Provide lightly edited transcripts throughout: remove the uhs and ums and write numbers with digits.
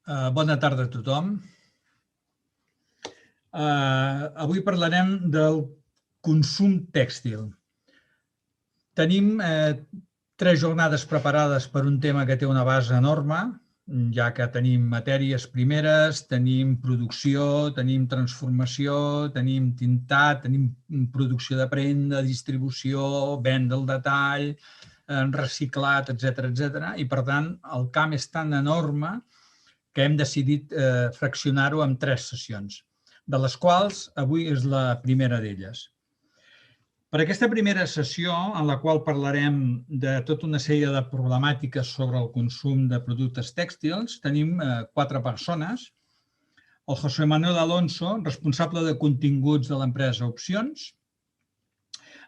Bona tarda a tothom. Avui parlarem del consum tèxtil. Tenim 3 jornades preparades per un tema que té una base enorme, ja que tenim matèries primeres, tenim producció, tenim transformació, tenim tintat, tenim producció de prenda, distribució, venda al detall, reciclat, etc. I, per tant, el camp és tan enorme que hem decidit fraccionar-ho en 3 sessions, de les quals avui és la primera d'elles. Per aquesta primera sessió, en la qual parlarem de tota una sèrie de problemàtiques sobre el consum de productes tèxtils, tenim 4 persones. El José Manuel Alonso, responsable de continguts de l'empresa Opcions,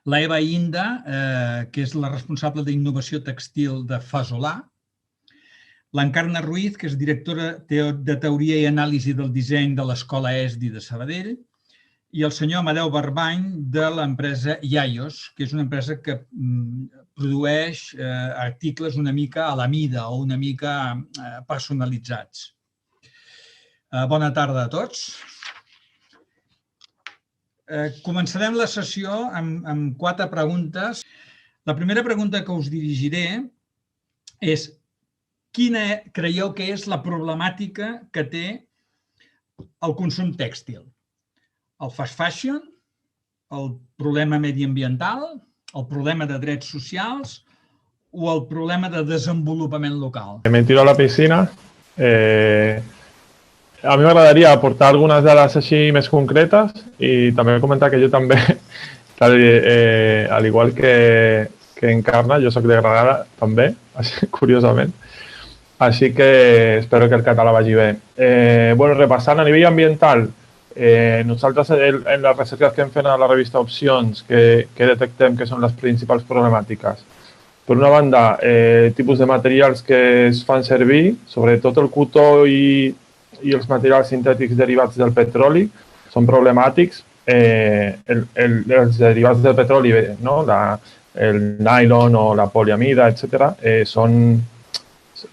la Eva Inda, que és la responsable d'innovació tèxtil de Fasolà, l'Encarna Ruiz, que és directora de Teoria i Anàlisi del Disseny de l'Escola ESDI de Sabadell, i el senyor Amadeu Barbany, de l'empresa Iaios, que és una empresa que produeix articles una mica a la mida o una mica personalitzats. Bona tarda a tots. Començarem la sessió amb 4 preguntes. La primera pregunta que us dirigiré és: quina creieu que és la problemàtica que té el consum tèxtil? El fast fashion, el problema mediambiental, el problema de drets socials o el problema de desenvolupament local? Me tiro a la piscina. A mi m'agradaria aportar algunes dades així més concretes i també comentar que jo també, al igual que Encarna, jo soc de Granada també, curiosament. Així que espero que el català vagi bé. Repassant a nivell ambiental, nosaltres en les recerques que hem fet a la revista Opcions, que detectem que són les principals problemàtiques. Per una banda, tipus de materials que es fan servir, sobretot el cotó i els materials sintètics derivats del petroli, són problemàtics. Els derivats del petroli, no? El nylon o la poliamida, etc.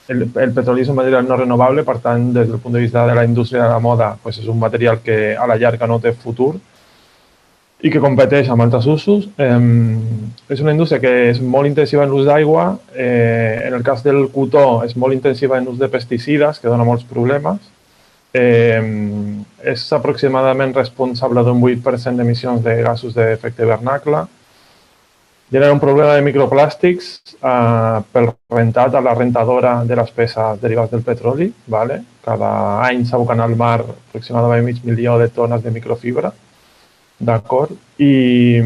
El petroli és un material no renovable, per tant, des del punt de vista de la indústria de la moda, és un material que a la llarga no té futur i que competeix amb altres usos. És una indústria que és molt intensiva en l'ús d'aigua. En el cas del cotó és molt intensiva en l'ús de pesticides, que dona molts problemes. És aproximadament responsable d'un 8% d'emissions de gasos d'efecte hivernacle. Genera un problema de microplàstics pel rentat a la rentadora de les peces derivades del petroli. Cada any s'aboquen al mar aproximadament 500.000 de tones de microfibra. D'acord? I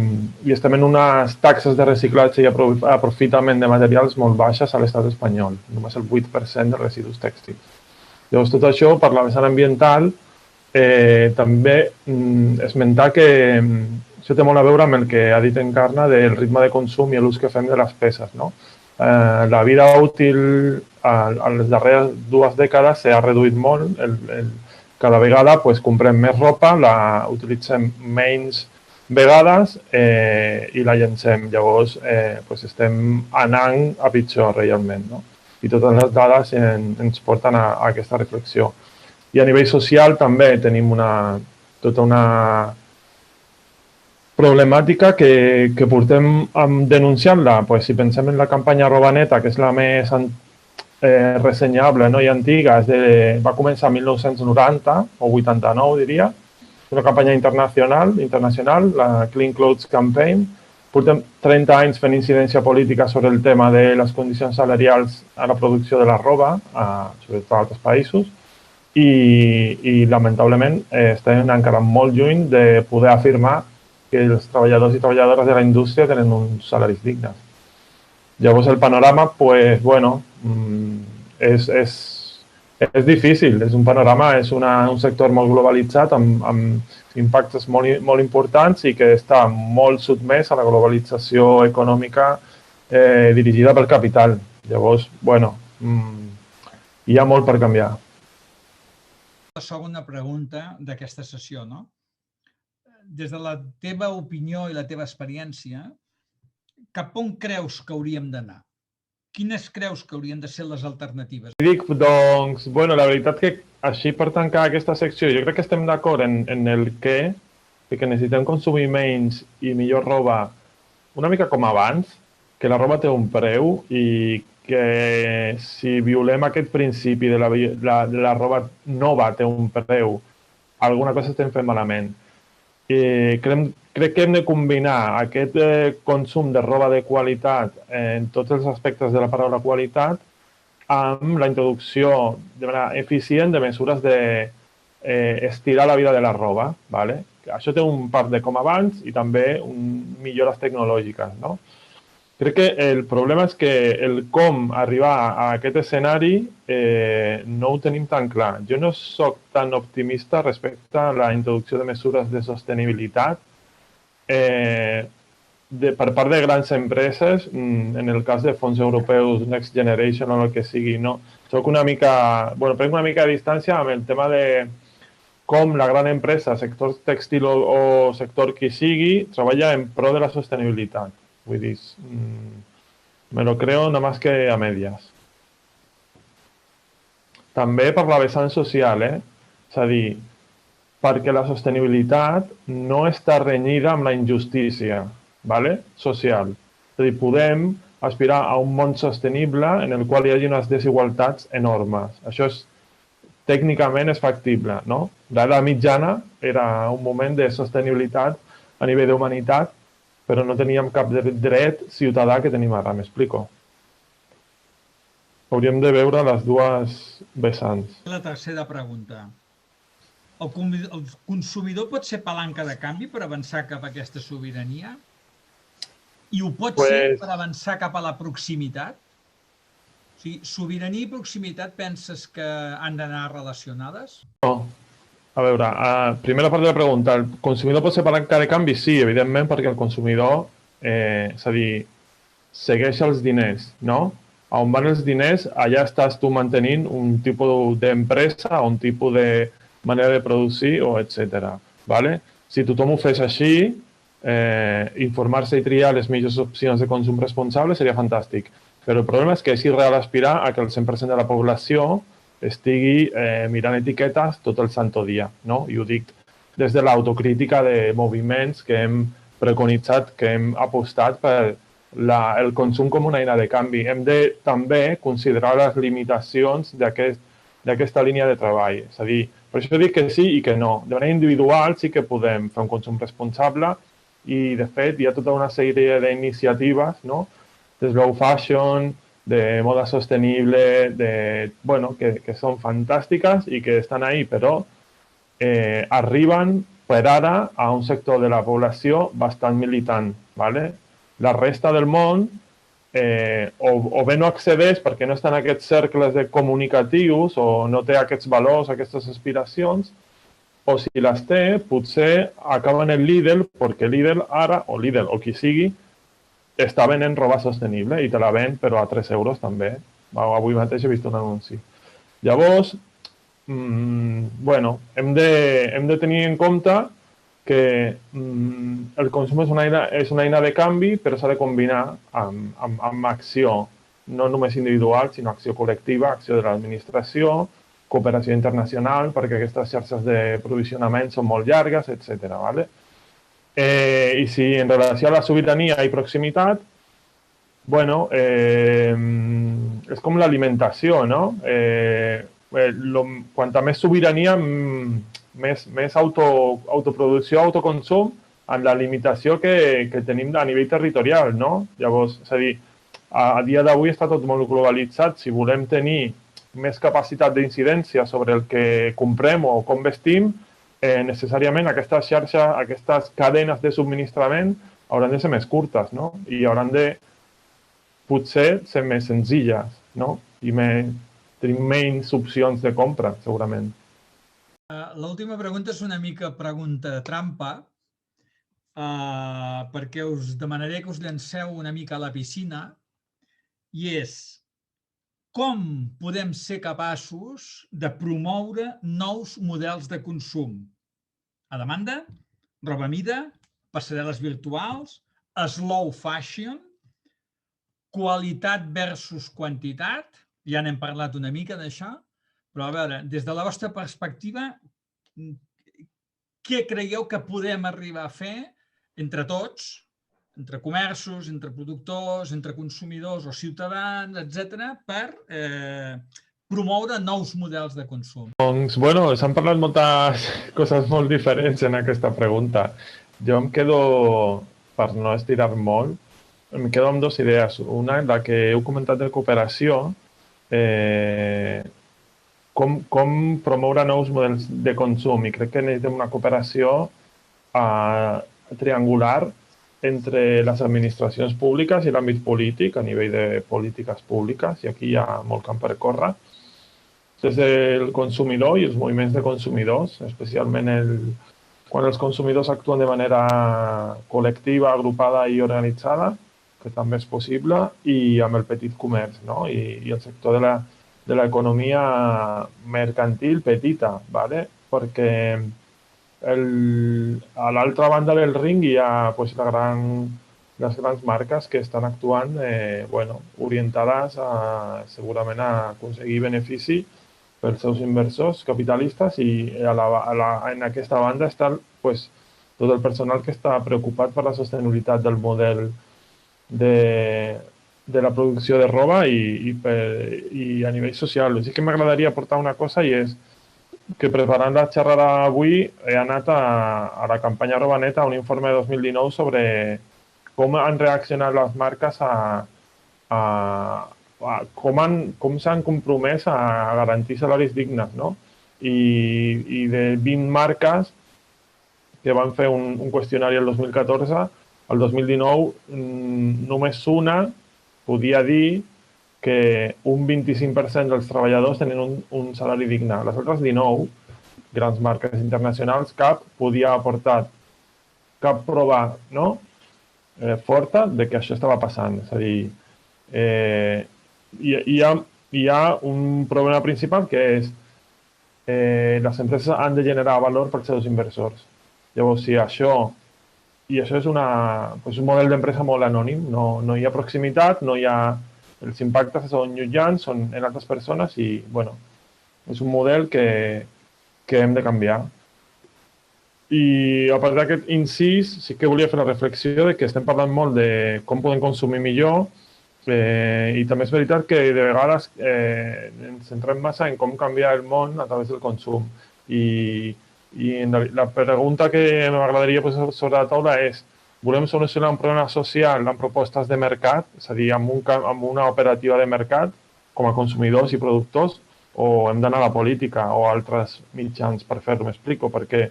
estem en unes taxes de reciclatge i aprofitament de materials molt baixes a l'estat espanyol. Només el 8% de residus tèxtils. Llavors, tot això, per la vessant ambiental, també esmentar que això té molt a veure amb el que ha dit Encarna del ritme de consum i l'ús que fem de les peces. La vida útil a les darreres 2 dècades s'ha reduït molt. Cada vegada comprem més ropa, la utilitzem menys vegades i la llencem. Llavors, estem anant a pitjor, realment. I totes les dades ens porten a aquesta reflexió. I a nivell social també tenim tota una problemàtica que portem denunciant-la. Si pensem en la campanya Robaneta, que és la més ressenyable i antiga, va començar en 1990 o 89, diria. És una campanya internacional, la Clean Clothes Campaign. Portem 30 anys fent incidència política sobre el tema de les condicions salarials a la producció de la roba, sobretot a altres països, i lamentablement estem encara molt lluny de poder afirmar que els treballadors i treballadores de la indústria tenen uns salaris dignes. Llavors el panorama, és difícil, és un panorama, és un sector molt globalitzat amb impactes molt importants i que està molt sotmès a la globalització econòmica dirigida pel capital. Llavors, hi ha molt per canviar. La segona pregunta d'aquesta sessió, no? Des de la teva opinió i la teva experiència, cap on creus que hauríem d'anar? quines creus que haurien de ser les alternatives? Dic, doncs, bueno, la veritat que així per tancar aquesta secció, jo crec que estem d'acord en el que necessitem consumir menys i millor roba una mica com abans, que la roba té un preu i que si violem aquest principi de la roba nova té un preu, alguna cosa estem fent malament. Crec que hem de combinar aquest consum de roba de qualitat en tots els aspectes de la paraula qualitat amb la introducció de manera eficient de mesures de estirar la vida de la roba. ¿Vale? Això té un part de com abans i també millores tecnològiques. No? Crec que el problema és que el com arribar a aquest escenari no ho tenim tan clar. Jo no sóc tan optimista respecte a la introducció de mesures de sostenibilitat per part de grans empreses, en el cas de fons europeus, Next Generation o el que sigui. No? Prenc una mica de distància amb el tema de com la gran empresa, sector tèxtil o sector que sigui, treballa en pro de la sostenibilitat. Vull dir, me lo creo nada más que a medias. També per la vessant social, és a dir, perquè la sostenibilitat no està renyida amb la injustícia, ¿vale? Social. És a dir, podem aspirar a un món sostenible en el qual hi hagi unes desigualtats enormes. Això tècnicament és factible, no? L'edat mitjana era un moment de sostenibilitat a nivell d'humanitat, però no teníem cap dret ciutadà que tenim ara, m'explico. Hauríem de veure les dues vessants. La tercera pregunta. El consumidor pot ser palanca de canvi per avançar cap a aquesta sobirania? I ho pot ser per avançar cap a la proximitat? O sigui, sobirania i proximitat penses que han d'anar relacionades? No. A veure, primera part de la pregunta, el consumidor pot ser palanca de canvi? Sí, evidentment, perquè el consumidor, és a dir, segueix els diners, no? A on van els diners, allà estàs tu mantenint un tipus d'empresa, un tipus de manera de producir, o etc. ¿Vale? Si tothom ho fes així, informar-se i triar les millors opcions de consum responsable seria fantàstic. Però el problema és que és irreal aspirar a que el 100% de la població estigui mirant etiquetes tot el santo dia, no? I ho dic des de l'autocrítica de moviments que hem preconitzat, que hem apostat per el consum com una eina de canvi. Hem de també considerar les limitacions d'aquesta línia de treball. És a dir, per això dic que sí i que no. De manera individual sí que podem fer un consum responsable i, de fet, hi ha tota una sèrie d'iniciatives, no? De slow fashion, de moda sostenible, que són fantàstiques i que estan ahí, però arriben per ara a un sector de la població bastant militant. ¿Vale? La resta del món o bé no accedeix perquè no està en aquests cercles comunicatius o no té aquests valors, aquestes aspiracions, o si les té, potser acaba en el Lidl, perquè Lidl ara, o Lidl o qui sigui, està venent roba sostenible i te la ven, però a 3 euros també. Avui mateix he vist un anunci. Llavors, hem de tenir en compte que el consum és una eina de canvi, però s'ha de combinar amb acció, no només individual, sinó acció col·lectiva, acció de l'administració, cooperació internacional, perquè aquestes xarxes de provisionament són molt llargues, etc. ¿Vale? I si en relació a la sobirania i proximitat, és com l'alimentació, no? Quanta més sobirania, més autoproducció, autoconsum, amb la limitació que tenim a nivell territorial, no? Llavors, és a dir, a dia d'avui està tot molt globalitzat. Si volem tenir més capacitat d'incidència sobre el que comprem o com vestim, necessàriament aquestes xarxes, aquestes cadenes de subministrament hauran de ser més curtes, no? I hauran de, potser, ser més senzilles, no? I tenir menys opcions de compra, segurament. L'última pregunta és una mica pregunta trampa, perquè us demanaré que us llanceu una mica a la piscina, i és: com podem ser capaços de promoure nous models de consum? A demanda, roba a mida, passarel·les virtuals, slow fashion. qualitat versus quantitat, ja n'hem parlat una mica d'això, però a veure, des de la vostra perspectiva, què creieu que podem arribar a fer entre tots, entre comerços, entre productors, entre consumidors o ciutadans, etc., per promoure nous models de consum? Doncs, bueno, s'han parlat moltes coses molt diferents en aquesta pregunta. Jo em quedo, per no estirar molt, em quedo amb dues idees. Una, la que heu comentat de cooperació, com promoure nous models de consum, i crec que necessitem una cooperació triangular entre les administracions públiques i l'àmbit polític, a nivell de polítiques públiques, i aquí hi ha molt camp per córrer, des del consumidor i els moviments de consumidors, especialment quan els consumidors actuen de manera col·lectiva, agrupada i organitzada, que també és possible, i amb el petit comerç, no? I el sector de l'economia mercantil petita, ¿vale? Perquè a l'altra banda del ring hi ha pues, les grans marques que estan actuant orientades segurament a aconseguir benefici pels seus inversors capitalistes, i en aquesta banda està pues, tot el personal que està preocupat per la sostenibilitat del model de la producció de roba i a nivell social. Sí que m'agradaria aportar una cosa, i és que preparant la xerrada avui he anat a la campanya Robaneta, a un informe de 2019 sobre com han reaccionat les marques com s'han compromès a garantir salaris dignes, no? I de 20 marques que van fer un qüestionari el 2014, el 2019 només una podia dir que un 25% dels treballadors tenen un salari digne. Les altres 19 grans marques internacionals, cap podia aportar cap prova forta de que això estava passant. És a dir, hi ha un problema principal, que és les empreses han de generar valor pels seus inversors. Llavors, si això és un model d'empresa molt anònim, no hi ha proximitat, no hi ha... Els impactes són llunyans, són en altres persones, i és un model que hem de canviar. I a part d'aquest incís, sí que volia fer la reflexió de que estem parlant molt de com podem consumir millor, i també és veritat que de vegades ens centrem massa en com canviar el món a través del consum. I la pregunta que m'agradaria posar sobre la taula és: volem solucionar un problema social amb propostes de mercat, és a dir, amb una operativa de mercat, com a consumidors i productors, o hem d'anar a la política o a altres mitjans per fer-ho? M'explico, perquè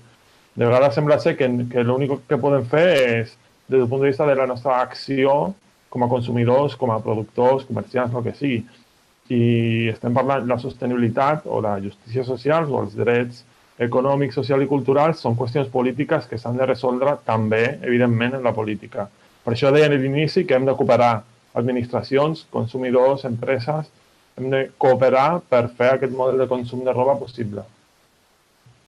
de vegades sembla ser que l'únic que podem fer és, des del punt de vista de la nostra acció com a consumidors, com a productors, comerciants, el que sigui. I estem parlant de la sostenibilitat o la justícia social o els drets econòmics, socials i culturals són qüestions polítiques que s'han de resoldre també, evidentment, en la política. Per això deia a l'inici que hem de cooperar administracions, consumidors, empreses, hem de cooperar per fer aquest model de consum de roba possible.